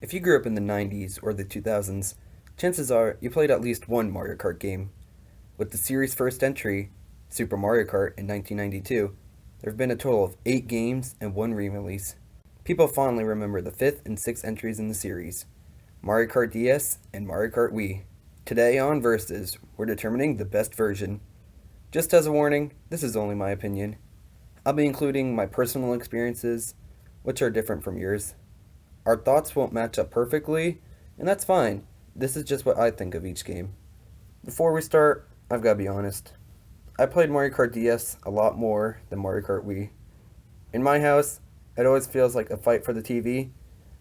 If you grew up in the 90s or the 2000s, chances are you played at least one Mario Kart game. With the series' first entry, Super Mario Kart in 1992, there have been a total of 8 games and 1 re-release. People fondly remember the 5th and 6th entries in the series, Mario Kart DS and Mario Kart Wii. Today on Versus, we're determining the best version. Just as a warning, this is only my opinion. I'll be including my personal experiences, which are different from yours. Our thoughts won't match up perfectly, and that's fine. This is just what I think of each game. Before we start, I've got to be honest. I played Mario Kart DS a lot more than Mario Kart Wii. In my house, it always feels like a fight for the TV,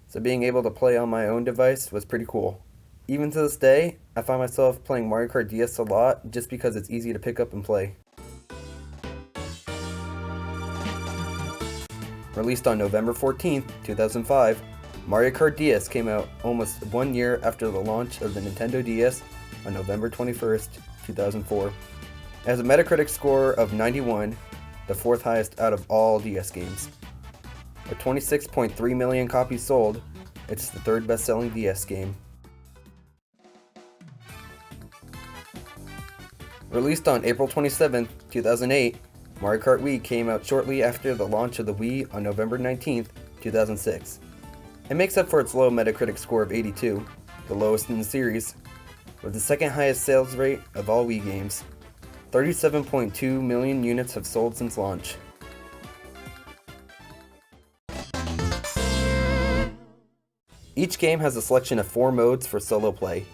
so being able to play on my own device was pretty cool. Even to this day, I find myself playing Mario Kart DS a lot just because it's easy to pick up and play. Released on November 14th, 2005, Mario Kart DS came out almost 1 year after the launch of the Nintendo DS on November 21st, 2004. It has a Metacritic score of 91, the 4th highest out of all DS games. With 26.3 million copies sold, it's the 3rd best-selling DS game. Released on April 27th, 2008, Mario Kart Wii came out shortly after the launch of the Wii on November 19th, 2006. It makes up for its low Metacritic score of 82, the lowest in the series, with the 2nd highest sales rate of all Wii games. 37.2 million units have sold since launch. Each game has a selection of 4 modes for solo play: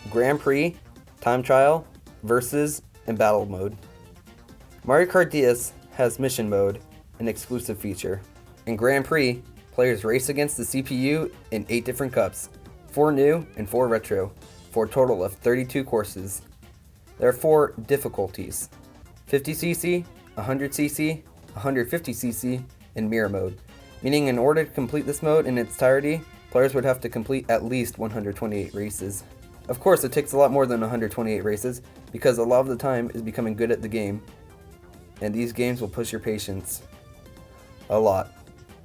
Grand Prix, Time Trial, Versus, and Battle Mode. Mario Kart DS has Mission Mode, an exclusive feature. In Grand Prix, players race against the CPU in 8 different cups, 4 new and 4 retro, for a total of 32 courses. There are 4 difficulties: 50cc, 100cc, 150cc, and Mirror Mode, meaning in order to complete this mode in its entirety, players would have to complete at least 128 races. Of course, it takes a lot more than 128 races, because a lot of the time is becoming good at the game, and these games will push your patience a lot.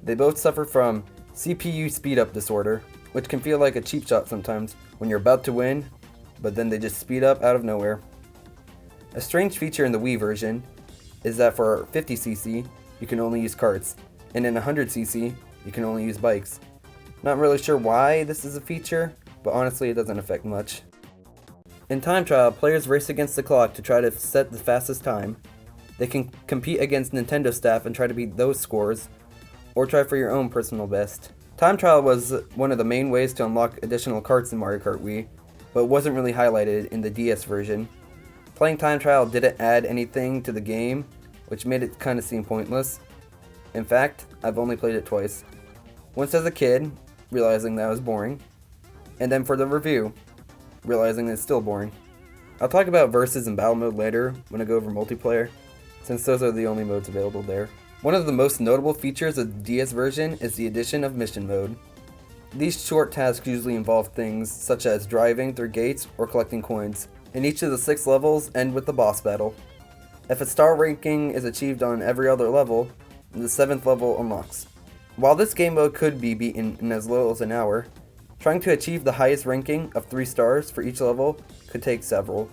They both suffer from CPU speed-up disorder, which can feel like a cheap shot sometimes when you're about to win, but then they just speed up out of nowhere. A strange feature in the Wii version is that for 50cc, you can only use karts, and in 100cc, you can only use bikes. Not really sure why this is a feature, but honestly it doesn't affect much. In Time Trial, players race against the clock to try to set the fastest time. They can compete against Nintendo staff and try to beat those scores, or try for your own personal best. Time Trial was one of the main ways to unlock additional karts in Mario Kart Wii, but wasn't really highlighted in the DS version. Playing Time Trial didn't add anything to the game, which made it kind of seem pointless. In fact, I've only played it twice. Once as a kid, realizing that was boring, and then for the review, realizing it's still boring. I'll talk about Versus and Battle Mode later when I go over multiplayer, since those are the only modes available there. One of the most notable features of the DS version is the addition of Mission Mode. These short tasks usually involve things such as driving through gates or collecting coins, and each of the 6 levels end with the boss battle. If a star ranking is achieved on every other level, the 7th level unlocks. While this game mode could be beaten in as little as an hour, trying to achieve the highest ranking of 3 stars for each level could take several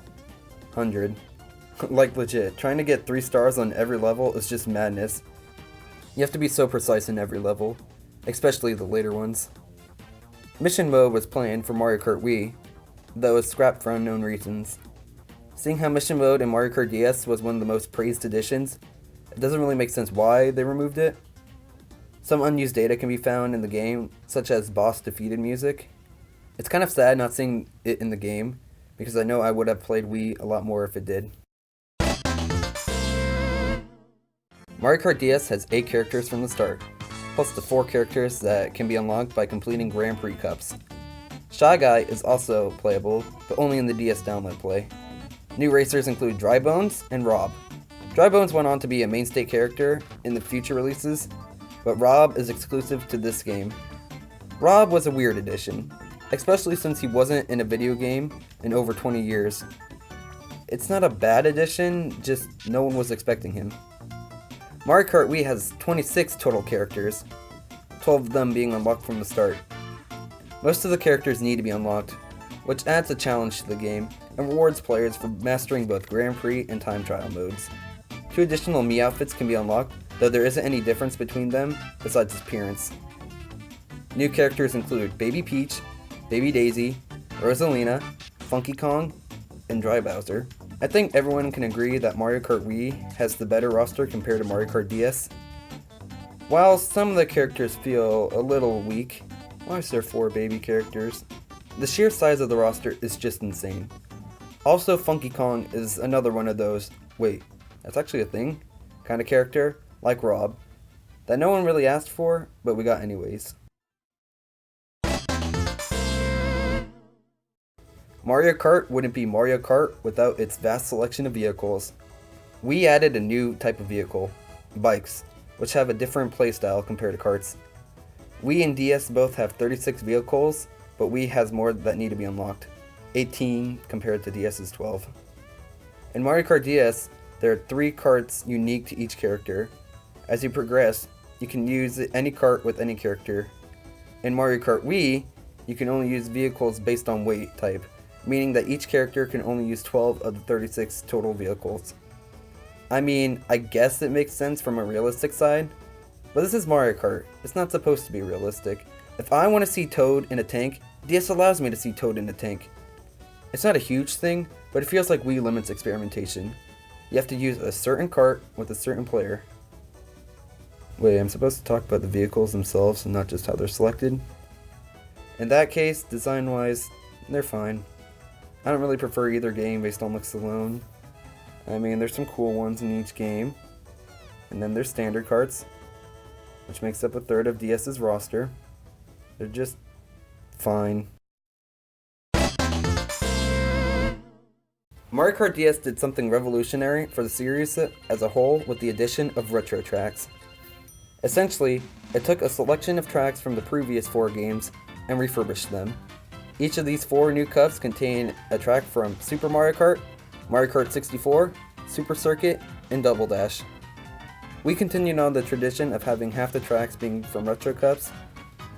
hundred. Like legit, trying to get 3 stars on every level is just madness. You have to be so precise in every level, especially the later ones. Mission Mode was planned for Mario Kart Wii, though it was scrapped for unknown reasons. Seeing how Mission Mode in Mario Kart DS was one of the most praised additions, it doesn't really make sense why they removed it. Some unused data can be found in the game, such as boss defeated music. It's kind of sad not seeing it in the game, because I know I would have played Wii a lot more if it did. Mario Kart DS has 8 characters from the start, plus the 4 characters that can be unlocked by completing Grand Prix Cups. Shy Guy is also playable, but only in the DS download play. New racers include Dry Bones and Rob. Dry Bones went on to be a mainstay character in the future releases, but Rob is exclusive to this game. Rob was a weird addition, especially since he wasn't in a video game in over 20 years. It's not a bad addition, just no one was expecting him. Mario Kart Wii has 26 total characters, 12 of them being unlocked from the start. Most of the characters need to be unlocked, which adds a challenge to the game and rewards players for mastering both Grand Prix and Time Trial modes. 2 additional Mii outfits can be unlocked, though there isn't any difference between them besides appearance. New characters include Baby Peach, Baby Daisy, Rosalina, Funky Kong, and Dry Bowser. I think everyone can agree that Mario Kart Wii has the better roster compared to Mario Kart DS. While some of the characters feel a little weak, why is there 4 baby characters? The sheer size of the roster is just insane. Also, Funky Kong is another one of those, wait, that's actually a thing? Kind of character, like Rob, that no one really asked for, but we got anyways. Mario Kart wouldn't be Mario Kart without its vast selection of vehicles. We added a new type of vehicle, bikes, which have a different playstyle compared to karts. Wii and DS both have 36 vehicles, but Wii has more that need to be unlocked, 18 compared to DS's 12. In Mario Kart DS, there are 3 karts unique to each character. As you progress, you can use any kart with any character. In Mario Kart Wii, you can only use vehicles based on weight type, meaning that each character can only use 12 of the 36 total vehicles. I mean, I guess it makes sense from a realistic side, but this is Mario Kart. It's not supposed to be realistic. If I want to see Toad in a tank, DS allows me to see Toad in a tank. It's not a huge thing, but it feels like Wii limits experimentation. You have to use a certain kart with a certain player. Wait, I'm supposed to talk about the vehicles themselves and not just how they're selected? In that case, design-wise, they're fine. I don't really prefer either game based on looks alone. I mean, there's some cool ones in each game. And then there's standard karts, which makes up a third of DS's roster. They're just fine. Mario Kart DS did something revolutionary for the series as a whole with the addition of retro tracks. Essentially, it took a selection of tracks from the previous 4 games and refurbished them. Each of these 4 new cups contain a track from Super Mario Kart, Mario Kart 64, Super Circuit, and Double Dash. We continued on the tradition of having half the tracks being from retro cups,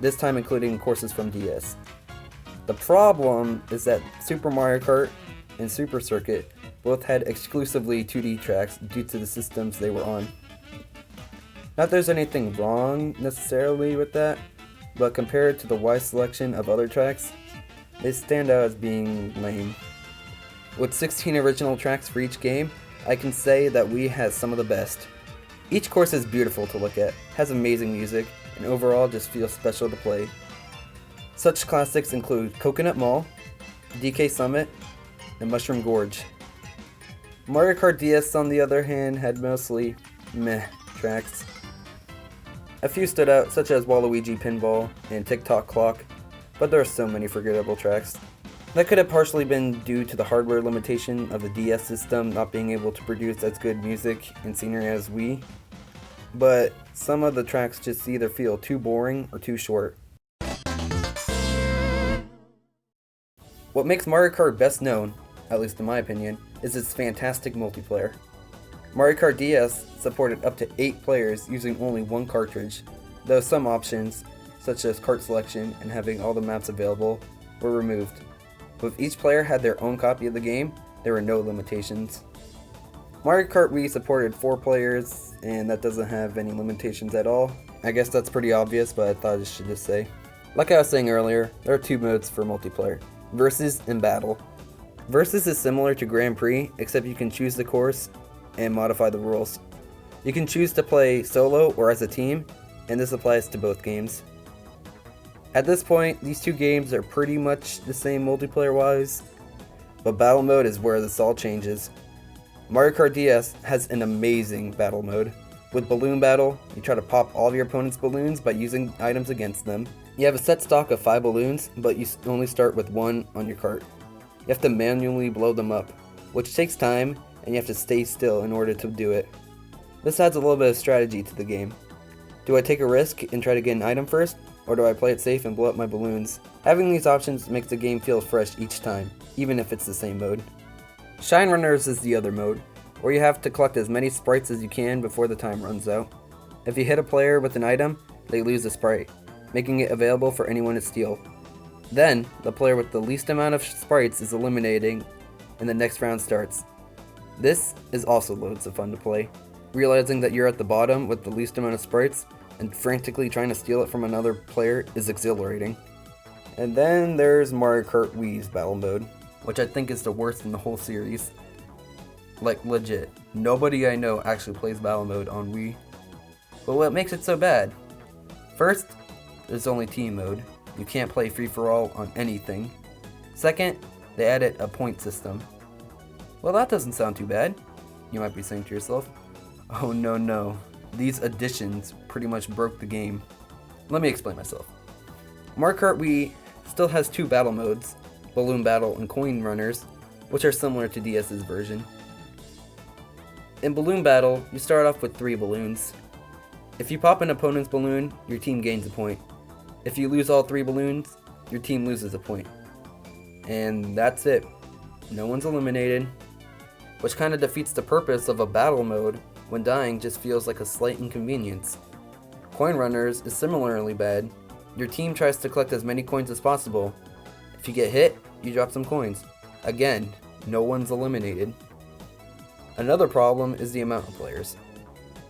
this time including courses from DS. The problem is that Super Mario Kart and Super Circuit both had exclusively 2D tracks due to the systems they were on. Not that there's anything wrong necessarily with that, but compared to the wide selection of other tracks, they stand out as being lame. With 16 original tracks for each game, I can say that Wii has some of the best. Each course is beautiful to look at, has amazing music, and overall just feels special to play. Such classics include Coconut Mall, DK Summit, and Mushroom Gorge. Mario Kart DS, on the other hand, had mostly meh tracks. A few stood out, such as Waluigi Pinball and Tick-Tock Clock, but there are so many forgettable tracks. That could have partially been due to the hardware limitation of the DS system not being able to produce as good music and scenery as Wii, but some of the tracks just either feel too boring or too short. What makes Mario Kart best known, at least in my opinion, is its fantastic multiplayer. Mario Kart DS supported up to 8 players using only 1 cartridge, though some options, such as kart selection and having all the maps available, were removed. But if each player had their own copy of the game, there were no limitations. Mario Kart Wii supported 4 players, and that doesn't have any limitations at all. I guess that's pretty obvious, but I thought I should just say. Like I was saying earlier, there are 2 modes for multiplayer, Versus and Battle. Versus is similar to Grand Prix, except you can choose the course and modify the rules. You can choose to play solo or as a team, and this applies to both games. At this point, these 2 games are pretty much the same multiplayer-wise, but Battle Mode is where this all changes. Mario Kart DS has an amazing battle mode. With Balloon Battle, you try to pop all of your opponent's balloons by using items against them. You have a set stock of 5 balloons, but you only start with 1 on your cart. You have to manually blow them up, which takes time, and you have to stay still in order to do it. This adds a little bit of strategy to the game. Do I take a risk and try to get an item first, or do I play it safe and blow up my balloons? Having these options makes the game feel fresh each time, even if it's the same mode. Shine Runners is the other mode, where you have to collect as many sprites as you can before the time runs out. If you hit a player with an item, they lose a sprite, making it available for anyone to steal. Then, the player with the least amount of sprites is eliminated, and the next round starts. This is also loads of fun to play. Realizing that you're at the bottom with the least amount of sprites and frantically trying to steal it from another player is exhilarating. And then there's Mario Kart Wii's battle mode, which I think is the worst in the whole series. Like, legit, nobody I know actually plays battle mode on Wii. But what makes it so bad? First, there's only team mode. You can't play free-for-all on anything. Second, they added a point system. Well, that doesn't sound too bad, you might be saying to yourself. Oh no, these additions pretty much broke the game. Let me explain myself. Mario Kart Wii still has two battle modes, Balloon Battle and Coin Runners, which are similar to DS's version. In Balloon Battle, you start off with 3 balloons. If you pop an opponent's balloon, your team gains a point. If you lose all 3 balloons, your team loses a point. And that's it. No one's eliminated, which kind of defeats the purpose of a battle mode when dying just feels like a slight inconvenience. Coin Runners is similarly bad. Your team tries to collect as many coins as possible. If you get hit, you drop some coins. Again, no one's eliminated. Another problem is the amount of players.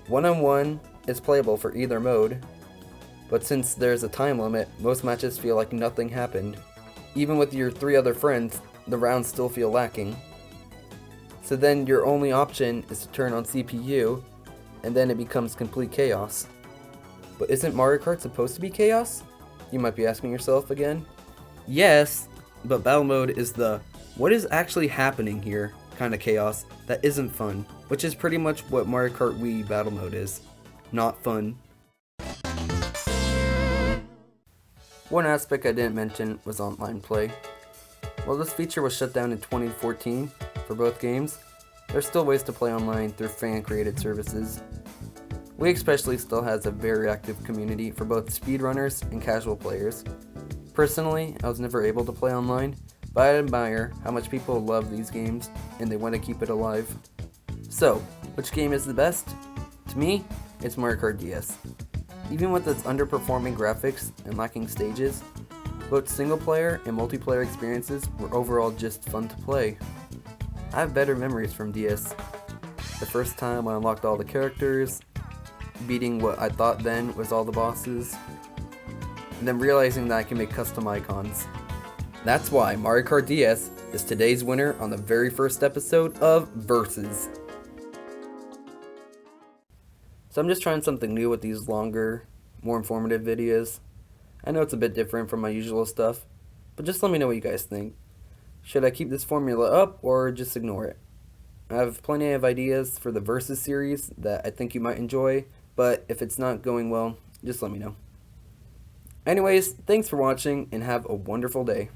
1-on-1 is playable for either mode, but since there's a time limit, most matches feel like nothing happened. Even with your 3 other friends, the rounds still feel lacking. So then your only option is to turn on CPU, and then it becomes complete chaos. But isn't Mario Kart supposed to be chaos? You might be asking yourself again. Yes, but battle mode is the what is actually happening here kind of chaos that isn't fun, which is pretty much what Mario Kart Wii battle mode is. Not fun. One aspect I didn't mention was online play. While this feature was shut down in 2014 for both games, there's still ways to play online through fan-created services. Wii especially still has a very active community for both speedrunners and casual players. Personally, I was never able to play online, but I admire how much people love these games and they want to keep it alive. So, which game is the best? To me, it's Mario Kart DS. Even with its underperforming graphics and lacking stages, both single-player and multiplayer experiences were overall just fun to play. I have better memories from DS. The first time I unlocked all the characters, beating what I thought then was all the bosses, and then realizing that I can make custom icons. That's why Mario Kart DS is today's winner on the very first episode of Versus. So I'm just trying something new with these longer, more informative videos. I know it's a bit different from my usual stuff, but just let me know what you guys think. Should I keep this formula up or just ignore it? I have plenty of ideas for the Versus series that I think you might enjoy, but if it's not going well, just let me know. Anyways, thanks for watching and have a wonderful day.